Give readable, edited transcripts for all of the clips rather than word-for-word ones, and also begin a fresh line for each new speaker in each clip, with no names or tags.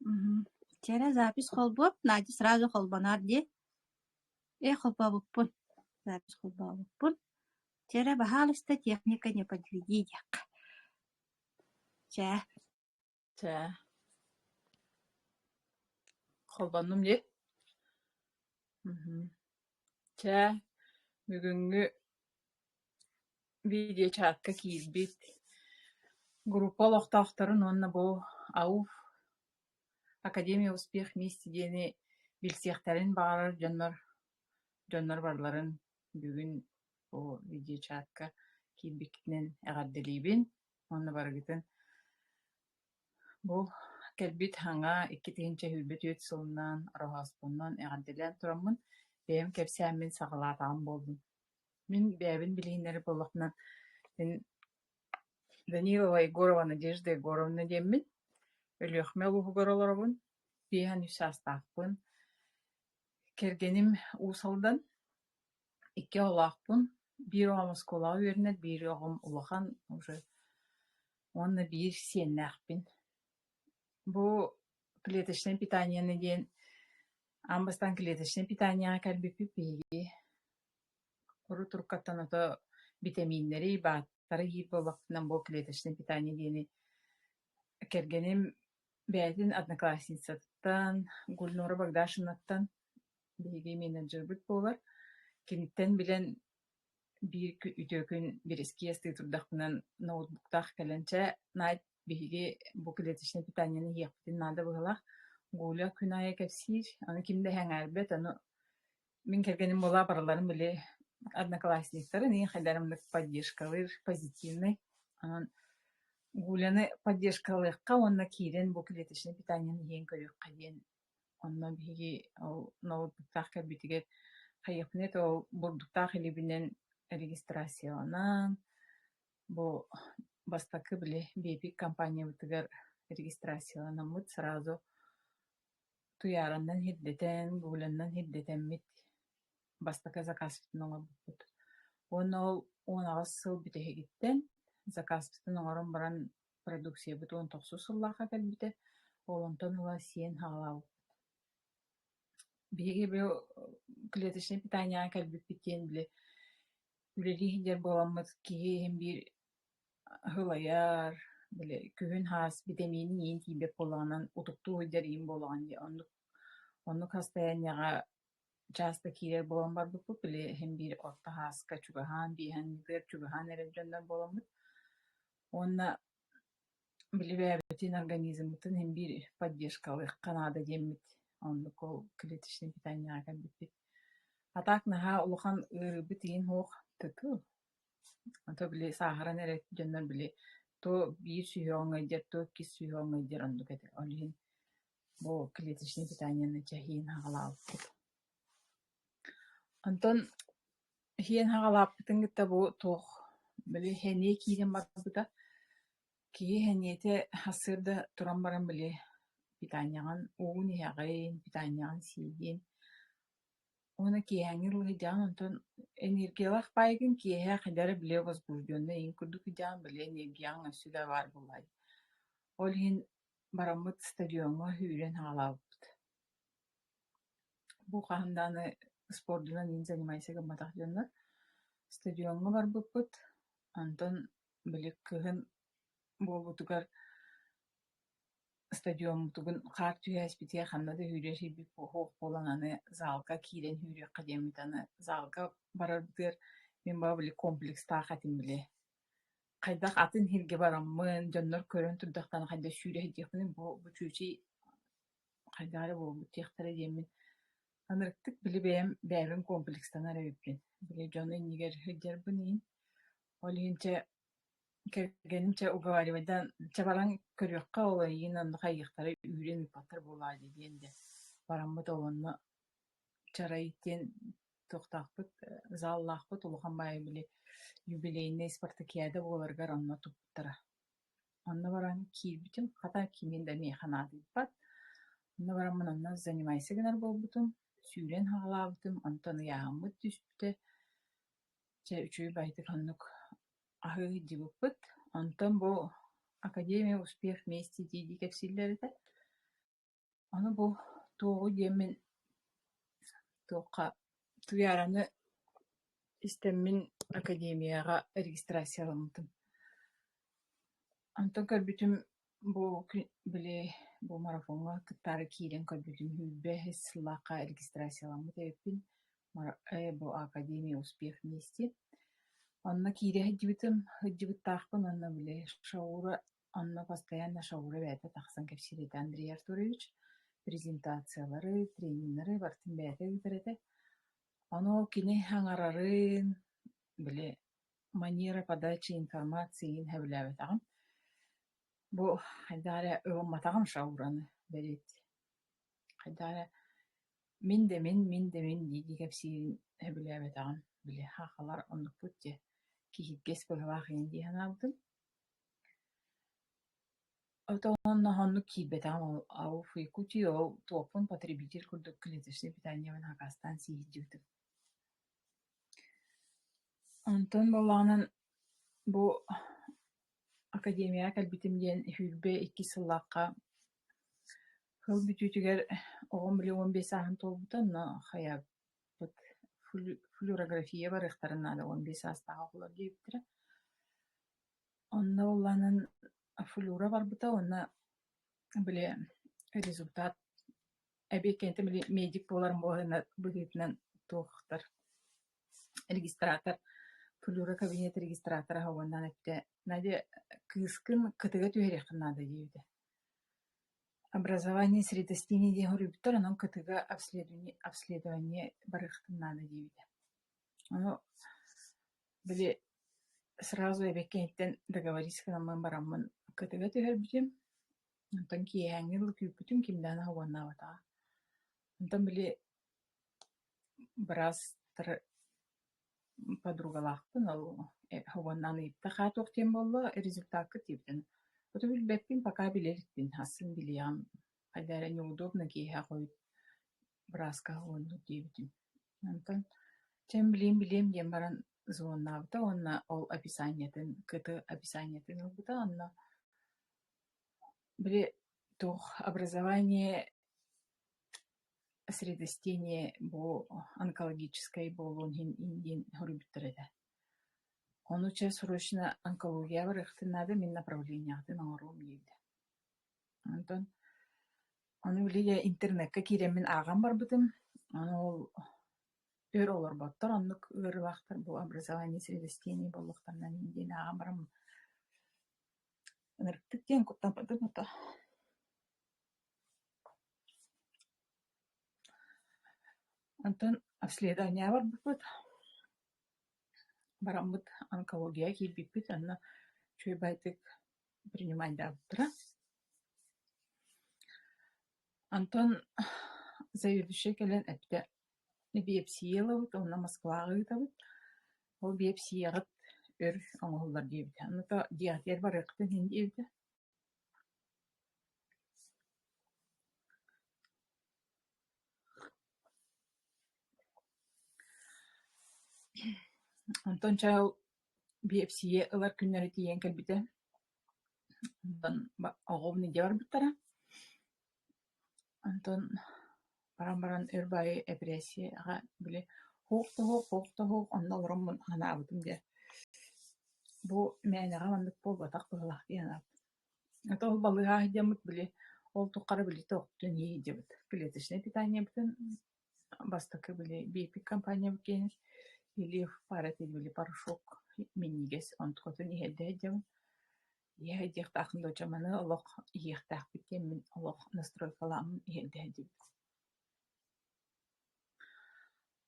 Мгм. Тера запись холбоп, Надя сразу холбанар де. Холбабуппун. Запись холбабуппун. Тера бахалыста техника не подведите. Ча.
Тә, холбанным де. Тә, бүгүнгү видео чатка киирбит. Группа олохтаахтарын онна бу АУФ Академия успех вместе диэни билсиэхтэрин баалар дьоннор барларын бүгүн бу видео чатка киирбиккинен эҕэрдэлиибин. Онна барыгытын бу кэлбит хаҥа 2 хүрбүт үөт сылынан арахааспуннан эҕэрдэлэн тураммын бэйэм кэпсээммин саҕалаатаҕым буолдум. Мин бэйэбин билииннери буоллахтанан Данилова Егорова Надежда Егоровна диэммин өлүөхмэ улуһугар олоробун биэhän үсээстаахпын. Кэргэним уусалдан 2 олаахпын. Биир оҕом оскуолаҕа үөрэнэр, биир оҕом улахан уже онна биир сиэннээхпин. Бу клеточное питаниені диэн амбастан клеточное питанияға кэлбиппит биһиги уру туркаттан ото витаминнери бааттары киир буоллахтынан бу клеточное питание диэни кэргэним бээтин одноклассницаттан Гульнора Багдашинаттан биһиги менеджербыт буолар. Киниттен билэн биир үтөкүн бириския стыытурдахпынан ноутбуктаах кэленчэ найт биһиги бу клеточное питаниені иэхпитин наада быһылаах Гуля күн ая кэпсиир, аны кимдэ хэҥээрбэт, аны мин кэргэним буолаа бараларын били одноклассниктары нии хайдарымдык поддержкалыр, позитивный. Анан Гуляны поддержкалыакка онна киирен бу клеточное питаниені иэн көрүөххэ диэн онно биһиги ол ноутбуктаах кэлбитигэр хайыахпынэт ол бурдуктаах илибинэн регистрацияланан бу бастакы били биэпик компаниябытыгар регистрацияланаммыт сразу туйаарандан хирдэтэн, Гуляндан хирдэтэммит бастака заказбытын оҥорбуппут. Уонна ол 10 сыл бүтэһигиттэн заказбытын оҥорон баран продукциябыт 19 сыллаахха кэлбитэ, олонтон ыла сиэн хаалаабыт. Биһиги бу клеточное питанияға кэлбиппит диэн били үлэлииһидэр буоламмыт киһи биир хылайар, били күһүн хаас витаминин иин тиибэт буоллаҕынан утуктуу уйдар иин буолаҕан дии. Оннук состоянияға часто киирэр буолан барбыппыт, били хэм биир орто хааска чугаһаан, биэһэннигэр чугаһаан эрэр дьоннор буоламмыт. Онна били бэйэбитин организмытын хэм биир поддержкалыахха наада диэммит. Оннук ол клеточное питанияға кэлбиппит. Атаак наһаа улахан ырыбыт иин хуох тытыл. Ото били сахаран эрэ дьоннор били то биир сүүһү оҥойдер, то 2 сүүһү оҥойдер оннук этэ. Олиһин бу клеточное питанияны чэһиин хаҕалаабыппыт. Онтон хиэн хаҕалааппытын гытта бу туох били хэнии киирэн барбыта. Киһи хэниэтэ хассыырда туран баран били питанияҕан уун иһэҕэйин, питанияҕан сиигин. Уна киэһэҥи ылыһыдьаан онтон энергиялах байгын киэһэ хайдары били возбуждённый иин курдук ыдьаан били энергияң өссү да бар буллай. Олиһин бараммыт стадионға хүрэн хаалаабыт. Бу хаһындааны спордунан ин занимайся гымматах дьоннор стадионға барбыппыт. Онтон били кыһын буолбутугар стадионбутугун хаар түһээспитиэ ханна да хүрэр хибип хуох буолан аны залга киирэн хүрүөххэ диэммит. Аны залга барарбытыгар мен баа били комплекстаах атым били хайдах атын хирге бараммын дьоннор көрөн турдахтан хайда сүүрэ диэхпин бу чүүчи хайдаары буолбут тиэхтэрэ диэммит. Анырыктык били бэйэбин комплекстан эрэбиппин. Били дьоно иннигэр hyдьарбын иин. Олиһинчэ кэргэнимчэ уговаривайдан чабаран көрүөххэ олайын онно хайыахтары үүрэн ыппаттар буолаады диэн дэ бараммыт олонно чарайыттен туохтаахпыт, зааллаахпыт улахан баай били юбилейный спартакиада буоларгар онно туппуттара. Онно баран киирбитим, хата кимин да миэханаатыйппат. Онно бараммын онно занимайся гынар буолбутум, сүүрэн хаалаабытым, онтон ыяаммыт түспүтэ. Чэ үчүгү байтык оннук аһыы дибыппыт. Онтон бу Академия успех вместе диди кэпсиллэрэтэ Onu bu toğu yemin toqa tuyarаны истеммин академияға регистрацияламытым. Антон көрбүтүм бу биле бу марафонга кыттары киирен көрбүтүм хүлбе сыллака регистрацияламыт эппин бу академия успех вместе. Анна киире хыджибыттаахпын анна биле шаура анна постоянно шаура бәті тахсан кепсирети Андрей Артурович презентациялары, тренинглары бартын бәті үтерете. Аны кини хаңарарын биле манера подачи информации хэвләбетагам. Бу хайдара өвөмматагам шаураны берет. Хайдара мин де мин диди кепсирин хэвләбетагам. Биле хакалар оннук путте кихиккес быгавахин дихан алдым. Отонна ханну кибетам ау фуикутио топун потребитель курдук клеточный питание ван хакастан сиидюту. Антон баланын бу академия калбитимден хүлбе 2 сыллакка хыл бүтүтүгер огон биле 15 саатын толбутан хая флюорография бар ыхтарына да 15 саастага олар дейиптире. Онна уланын флюора барбыта онна биле результат эбекенте биле медик боларын боларына бүгүтүнөн тоохтар регистратор флюора кабинет регистратора хаванан этте наде кыскын кытыга түһэрехин надо дейди. Образование средостения де хорюбтар анан кытыга обследование барыхтын надо дейди. Оно биле сразу эбекенттен договориться к нам бараммын кытыга түһэрбитим. Онтон киэһэҥил күүпүтүм кимдэна хаваннаабатаа. Онтон биле брас подругалаахпын ол хаваннан ыйытта хаатуох тем болло результатка типтен. Ото билбеппин пока билеритпин хасын билиям хайдара неудобно киэһэ койут браска хаванну диэбитим. Онтон чем билем диэн баран зуоннаабыта онна ол описаниятын кыты описаниятын ылбыта онна биле туох образование средостение бу онкологической болуун индин хорубуттар эте. Ону че срочно онкология бар ыхтынады мен направлениятын оңорум дейди. Антон ону биле интернетке киремин аган барбытым. Ону ол өр олар баттар оннук өр вақтар бу образование средостение болуктарынан индин аган барам. Нырыктык ден куттапады бута. Антон обследование бар бут. Барамбыт онкология килбиппит анна чөй байтык принимать дабытра. Антон заведующий келен эпте биопсиялабыт, онна Москвага гытабыт. Ол биопсиягыт өр оңоллар дейбит. Анна диатер бар ыктын хин дейбит. Антон чал биопсия ылар күннәре тиен келбите. Антон оғовны де бар бұттара. Антон баран өрбайы эпрессияға біле хоқты, онда ұрымын ғана абытым де. Бұ мәйнаға мандық бол батақ бұғылақ дейін абы. Ата ол балыға хидемут біле, ол тұққары біле тоқтын ей дебіт. Клеточный питание бүтін бастықы біле бейпік компания бүкенір. Или паратель біле порошок менигес онтқотын ехелді дебіт. Я дехт ахын дочаманы олық ехтақ біткен мен олық настройкаламын ехелді дебіт.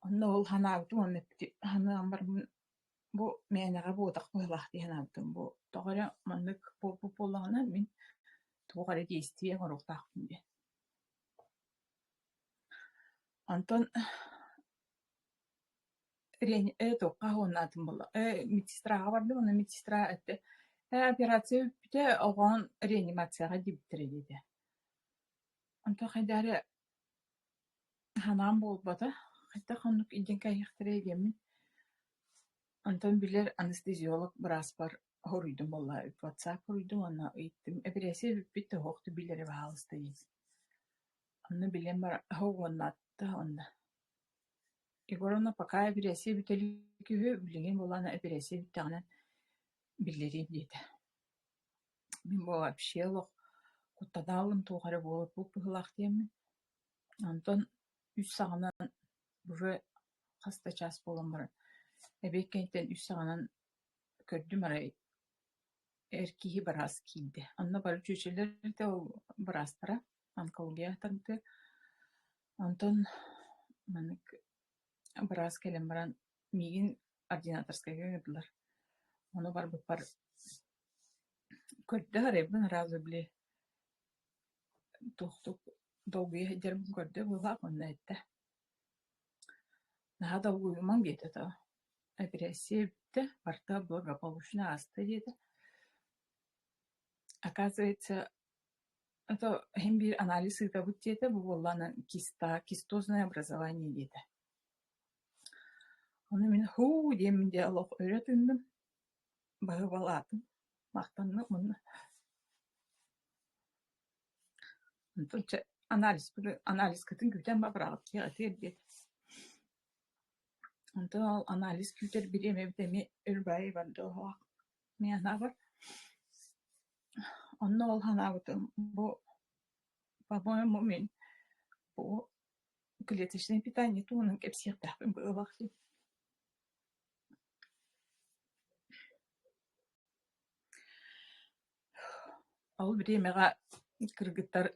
Онна ол хана абытым, онна хана амбармын бу мәйнаға бұғытақ бұғылақ дейін абытым. Бу тоғыры мандық болағына мен тоғыры действие ғырықтақпын бе. Антон тоққа ғонатым болы. Медсестраға барды, оны медсестра әтті. Операция өппіте оған реанимацияға дебіттірі деді. Антон қайдары ханам болып бата. Қайта қанық иден кайықтыры едемін. Антон билер анестезиолог брас бар хоруйдum болла. WhatsApp хоруйдum, оны үйттім. Операция өппіте хоқты билері бағалысты дейіз. Онно билен бар хаугоннатта онна. Игоровна пока операция бітелі күйі білеген боланы операция біттіғынан білерейм дейді. Мен бұл вообще лох құттадалым туғары болып бұл бұғылақ деймін. Антон үш сағынан бұжы қаста час болым бары. Әбек кәйттен үш сағынан көрдім арай әркейі біраз кейді. Анна бары чөчелер де ол бірастыра. Онкология таңды. Антон мәнік біраз кәлем баран меген ординаторскайға кәділер. Оны бар бұл бар көрді ғарайбын разы біле тоқтық долгие хәдербін көрді бұлақ онда әтті. Наға долгую ман беті то. Операция бітті, барта благополучно асты деді. Оказывается, это бір анализ ыта бұд деді, бұл оланы кистозное образование деді. Оны мен ху демін диалог өретіндім, бағы балатым, мақтанны мұны. Анализ кітін күтен бабырағып кеғатыр деді. Онтон ол анализ күтер біреме бітеме үрбайы барды оғақ. Мен ана бар. Онны ол хана бұтым. Бұл, по-моему, мен бұл клеточное питание туының кепсияқтақпен бұл вақытым. Ол біремеға кыргыттар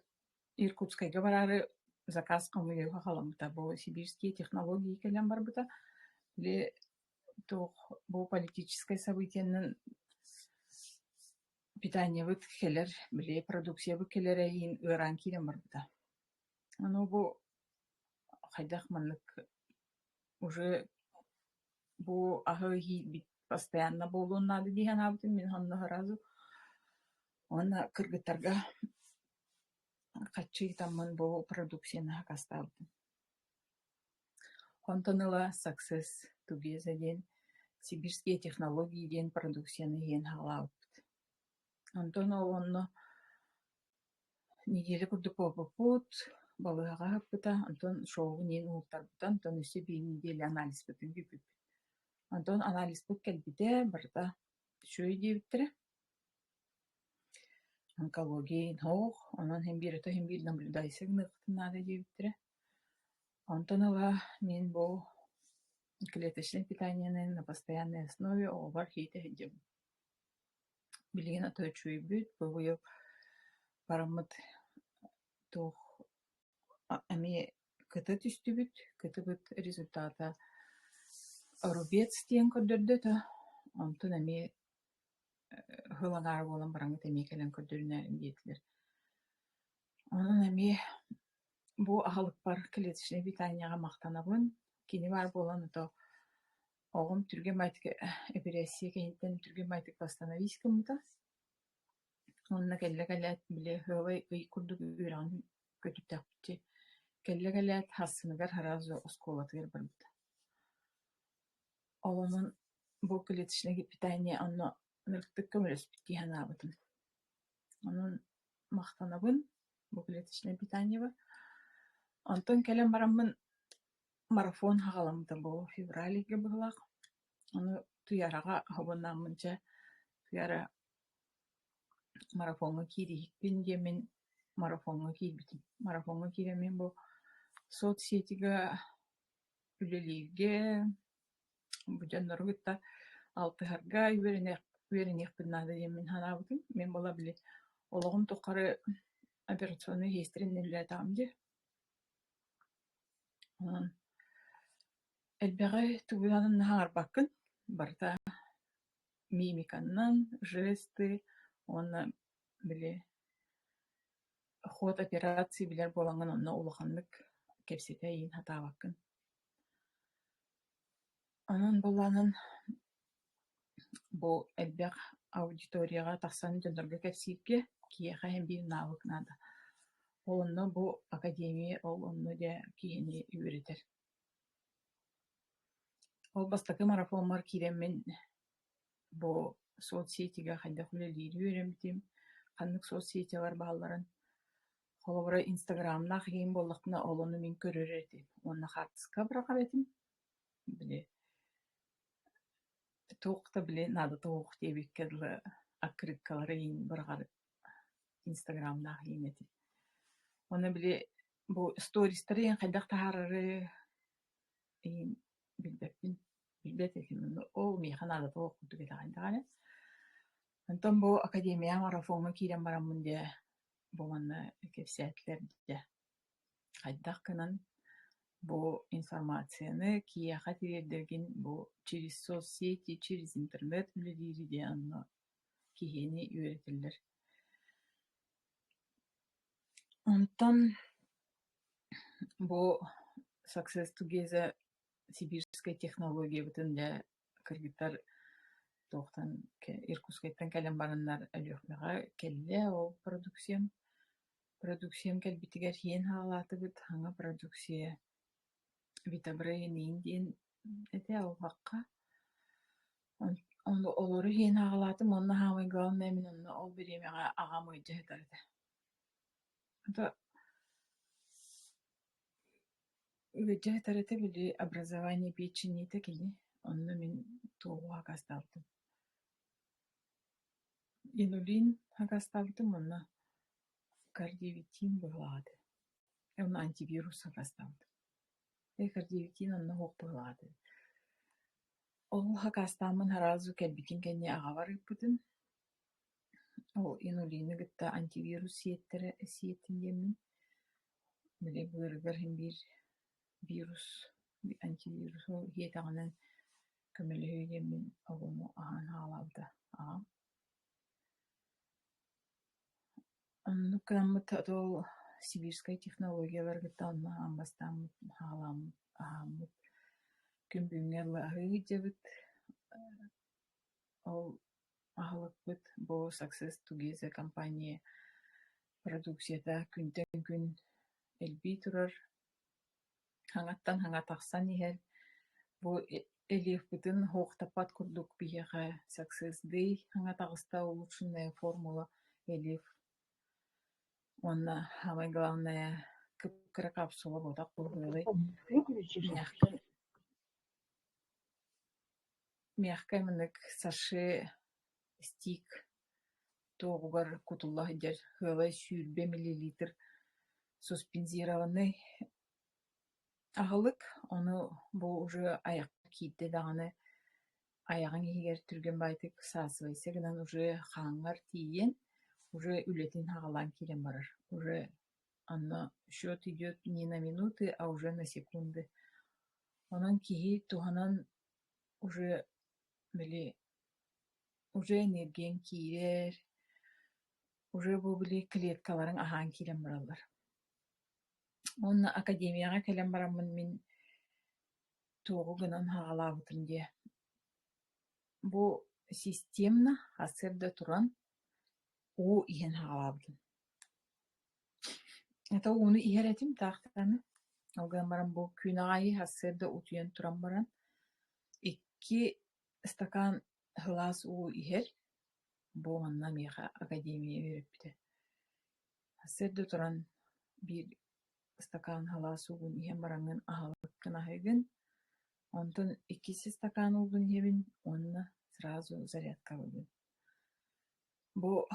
Иркутскайга барары заказ қамыйға қаламыта. Бұл сибирские технологии кәлем бар бұта. Бұл политическое событиянын питание бұт келер, біле продукция бұт келер әйін ұран кейден бар бұта. Оны бұл қайдақ манлық уже бұл ағы бит постоянно болуын нады дейін абытын мен ханна разу. Оны кыргыттарға қатшы тамын бұл продукцияны хақастабытын. Онтаныла success тугеза ден сибирские технологии ден продукцияны ен халабыт. Онтан оны неделі күрді попыпут, балыға хаппыта, онтан шоуы нен ұлттар бұтан, онтан үсі бей неделі анализ бұтын бүпіп. Онтан анализ бұт кәлбіде барда шөй дейбіттірі. Онкология хоқ, онан hem bir наблюдайсығын ұқтынады дейбіттірі. Онтаныла мен бұл клеточное питание на постоянной основе олар кейті хедем. Білген атой чуй бүт, бұл барамыд тоқ әме кіті түсті бүт, кіті бүт результата рубец тен көрдірді та, онтын әме хыланар болан бараңы тәме кәлін көрдірінәрін детілер. Оның әме бұл ағылық бар клеточное питанияға мақтанабын, кені бар болан ұта оғым түрген майтық операция кәйінттен түрген майтық восстановийскім ұта. Онына кәлі-кәләт біле хылай ұй күрдік үйрағын көтіп тәқпітте. Кәлі-кәләт хассынығар харазы осколатығыр бір бұта. Олымын бұл клеточное питание онына нұрқтық көмірес біткен абытын. Оның мақтанабын бұл клеточное питание бар. Онтон кәлем барамын марафон хағаламды бұл февралиге бұғылақ. Оны тұяраға хабынамынша тұяра марафонға кейдейікпен демен марафонға кейбітім. Марафонға кейдемен бұл соцсетіге үлелейге бұжан нұрғытта алтығарға үйерінеқпін нады демен ханабытым. Мен бола біле олығым тұқары операционный хестерін нелі атамды. Әлбәғі туғыданын нағар бақын, барда мимиканнан, жесты, оны біле ход операции білер болаңын онына олығанлық кепсеті ең хата бақын. Оның боланын бұл әлбәғ аудиторияға тақсан жөндіргі кәпсейікке киеға hem bir навык нады. Олынны бұл академия, олынны де кейіне үйретер. Ол бастақы марафонмар кейден бұл соцсетіге қайда құлелейді үйремдім. Қандық соцсеті бар бағаларын Холобра Инстаграмнах ейін боллақпына олону мен көрөр еті. Онна хартыска бырақа бетім. Біле, тоқта біле, нады тоқ дебек кәділі аккырыккалары ейін бұрғар Инстаграмнах ейін еті. Оны біле, бұл стористары ейін қайдақ тағарары ейін билбет екенмін. Ол мейхан ады тоқ күрді кетағайындағаны. Онтан бұл академия марафоны кейден барамын де, бұл манна кепсиятлер де. Қайдақ кынан бұл информацияны кияқа терердерген бұл через соцсети, через интернет үлелері де анна кейені үйретілдер. Онтан бұл Success Together сибирская технология бүтінде кіргіттар тоқтан Иркутскайттан кәлем барынлар әліқмеға кәлі ол продукциям кәлбітігер ең ғалаты бүт хаңа продукция витабрайын дейін әте ауғаққа онды олары ең ғалаты мұнна хамай ғалына әмін онна ол біремеға ағам өйді әтарды. Өйді әтарды білі образование печени тәкені онны мен тоғуға қасталдым. Инулин қасталдым онна кардиовитин бұғылады. Оны антивирус қасталдым. Кардиовитин онна хоқ бұғылады. Ол қастамын харазу кәлбетін кәне аға барып бұдым. Ол инулины гытта антивирус сиеттін демін. Біле бұғырғырын бір вирус, антивирус етағынан көмілі өйдемін оғыны аған ғалалды. Онны кәміт ол сибирскай технологиялар гытта онна амбастамыт, ғаламыт, ағамыт, күмбіңерлі ағы жабыт. Ол ағылық бұд бұл Success Together компания продукцията күнтен күн әлбей тұрар. Хаңаттан хаңа тақсан ехер. Бұл әлев бұдын хоқтапат күрдік бейеға Success Day хаңа тағыста улучшенная формула әлев. Онна хамай главная күпкірі капсула болдақ бұл ғылы. Мягкай мінік сашы стик тоғығар кутуллах дер ғылай сүйірбе миллилитр суспензированный ағылық. Оны бұл уже аяқ кейтті дағаны аяғын егер түрген байтық сасывайсы гынан уже қаңғар тиен уже үлетін ағалан келен барар. Уже анна счет идет не на минуты, а уже на секунды. Онан кейі туғанан уже біле уже энергиян кейер, уже бұл біле клеткаларын аған келен баралар. Онна академияға келен барамын мен тоғы гынан ағала бұтырынде. Бұл системна асырда тұран о иен ағала бұтын. Это оны иер әтім тақтаны. Алған барам бұл күн ағайы асырда ұтыен тұран баран. 2 стакан ғылас о иер. Бұл манна меға академия өріп біті. Асырда тұран 1 стакан ғылас оғын иен баранған ағалыққын ағайгын. Онтын 2 стакан оғын ебін, онына сразу зарядка оғын. Бұл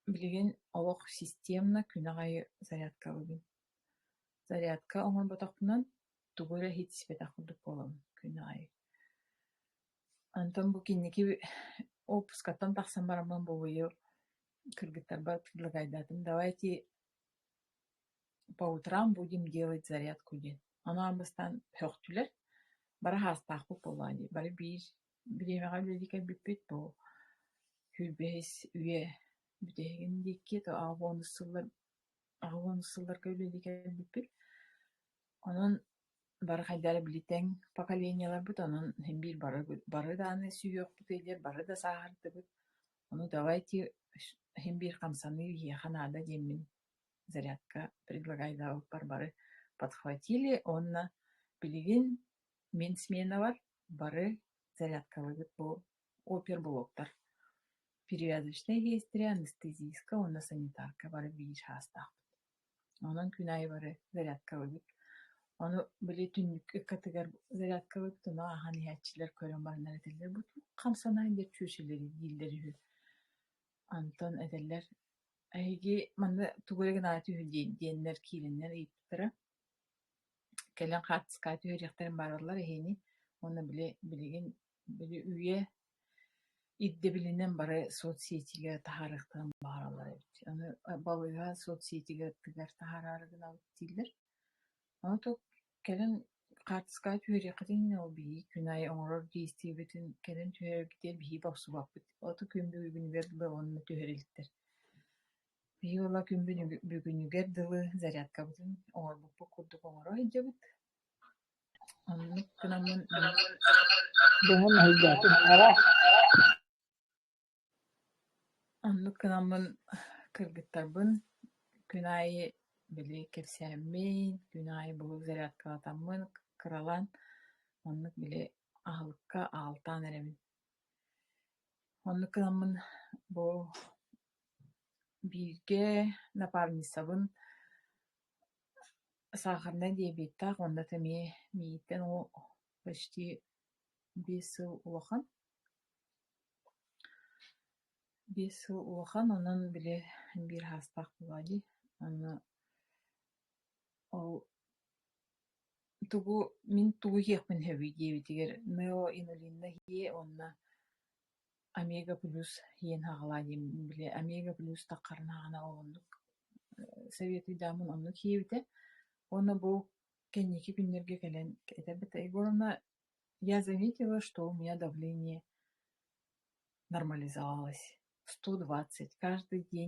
білген олық системна күн ағайы зарядка оғын. Зарядка оңын бұтақпынан тұғыры хетіспет ақылдық болам күн ағайы. Онтын бұл кеннеке опускаттан тақсан барамын бұл ойы кыргыттар бар предлагайдатым. Давайте по утрам будем делать зарядку ден. Аны амбастан хөқтілер, бара хастақ бұл болады. Бары біремеға білдіке бүппет бұл күлбейс үйе бүтеген декет, ағуаны сыллар көйледіке бүппет. Onun bari haydары билетен поколениялар бут, onun hem bir bari da аны сүйөк бут эйлер, бari да сағарды бут. Onu давайте hem bir камсаны еханада демин зарядка предлагайда бары подхватили, онна билеген мен смена бар, бары зарядка бут бу оперблоктар. перевязочная хейстери, анестезийска, онна санитарка бары биир хастах. Онон күнай бары зарядка выбит. Onu böyle tünlük kategor zaryatka ve tuna hani hatçiler körün barınlar edeller. Bu kamsana indir çüşeleri, dilleri. Anton edeller. Egi manna tugure ganatı diyenler kilinler iptira. Kelen katskatı hüriyakların bararlar ehini. Onu bile bilgin böyle üye idde bilinen bara sosyetiga taharıktan bararlar. Onu balığa sosyetiga tıgar tahararıgın alıp diller. Onu to kelen katskatı hüriyakların o bir günay onurur değisti bütün kelen tüherikler bir baksu bakıp. O to kümbü gün verdi onu tüherilittir. Bir yola kümbü bugün gerdilı zaryatka bütün onur bu kurduk onur hicabıt. Onu kınamın
Dengan hijauin arah
onu kınamın kırgıttarbın günay bile kefsemin günay bu zaryatka atamın kralan onu bile ahlıkka altan eremin. Onu kınamın bu birge naparnisabın сахарный диабеттах онда теме мииттен о почти 5 yıl улахан. 5 yıl улахан онун биле бир хастак булади. Аны ол тугу мин тугу хекмин хэви диабетигер неоинулинна хие онна омега плюс хиен хагалади биле омега плюс таккарна гана олондук советы дамын онну хиебите. Оны бу кенники күннерге келен этебит Егоровна, я заметила, что у меня давление нормализовалось. 120 каждый день.